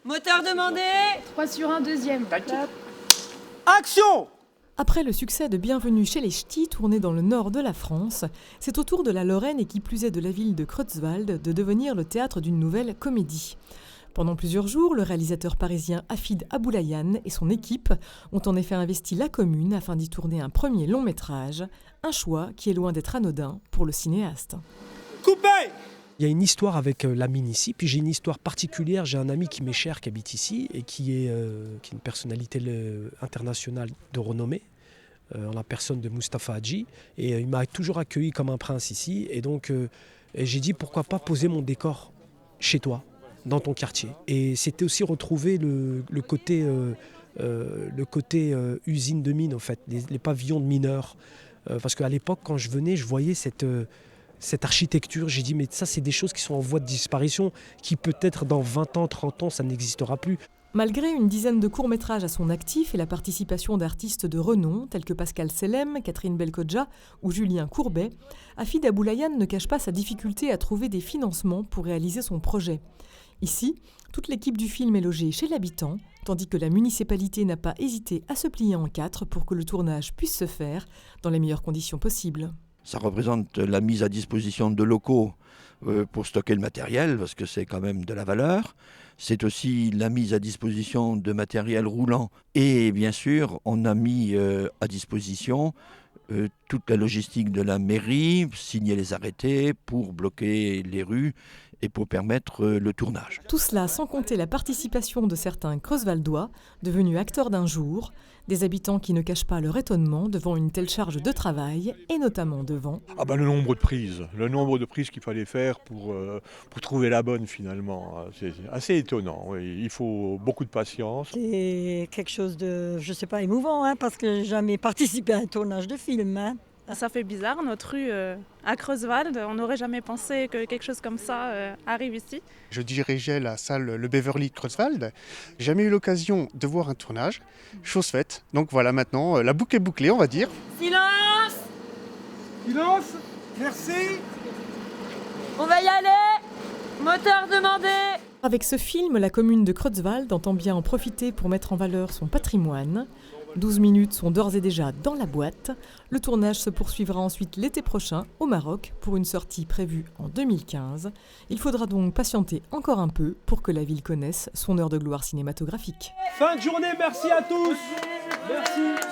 Moteur demandé. 3 sur 1, deuxième. Action! Après le succès de Bienvenue chez les Ch'tis, tourné dans le nord de la France, c'est au tour de la Lorraine et qui plus est de la ville de Creutzwald de devenir le théâtre d'une nouvelle comédie. Pendant plusieurs jours, le réalisateur parisien Hafid Aboulayan et son équipe ont en effet investi la commune afin d'y tourner un premier long métrage, un choix qui est loin d'être anodin pour le cinéaste. Coupé! Il y a une histoire avec la mine ici, puis j'ai une histoire particulière. J'ai un ami qui m'est cher, qui habite ici et qui est une personnalité internationale de renommée, en la personne de Mustapha Hadji. Et il m'a toujours accueilli comme un prince ici. Et donc j'ai dit pourquoi pas poser mon décor chez toi, dans ton quartier. Et c'était aussi retrouver le côté usine de mine, en fait, les pavillons de mineurs. Parce qu'à l'époque, quand je venais, je voyais cette architecture. J'ai dit, mais ça, c'est des choses qui sont en voie de disparition, qui peut-être dans 20 ans, 30 ans, ça n'existera plus. Malgré une dizaine de courts-métrages à son actif et la participation d'artistes de renom tels que Pascal Sellem, Catherine Belkodja ou Julien Courbet, Hafid Aboulayan ne cache pas sa difficulté à trouver des financements pour réaliser son projet. Ici, toute l'équipe du film est logée chez l'habitant, tandis que la municipalité n'a pas hésité à se plier en quatre pour que le tournage puisse se faire dans les meilleures conditions possibles. Ça représente la mise à disposition de locaux pour stocker le matériel, parce que c'est quand même de la valeur. C'est aussi la mise à disposition de matériel roulant. Et bien sûr, on a mis à disposition toute la logistique de la mairie, signer les arrêtés pour bloquer les rues et pour permettre le tournage. Tout cela sans compter la participation de certains Creusvaldois, devenus acteurs d'un jour, des habitants qui ne cachent pas leur étonnement devant une telle charge de travail, et notamment devant... le nombre de prises qu'il fallait faire pour trouver la bonne finalement, c'est assez étonnant. Oui. Il faut beaucoup de patience. C'est quelque chose de, émouvant, parce que j'ai jamais participé à un tournage de film. Ça fait bizarre, notre rue à Creuswald, on n'aurait jamais pensé que quelque chose comme ça arrive ici. Je dirigeais la salle Le Beverly de Creuswald. J'ai jamais eu l'occasion de voir un tournage, chose faite. Donc voilà, maintenant, la boucle est bouclée, on va dire. Silence. Silence! Merci! On va y aller. Moteur demandé. Avec ce film, la commune de Creutzwald entend bien en profiter pour mettre en valeur son patrimoine. 12 minutes sont d'ores et déjà dans la boîte. Le tournage se poursuivra ensuite l'été prochain au Maroc pour une sortie prévue en 2015. Il faudra donc patienter encore un peu pour que la ville connaisse son heure de gloire cinématographique. Fin de journée, merci à tous! Merci!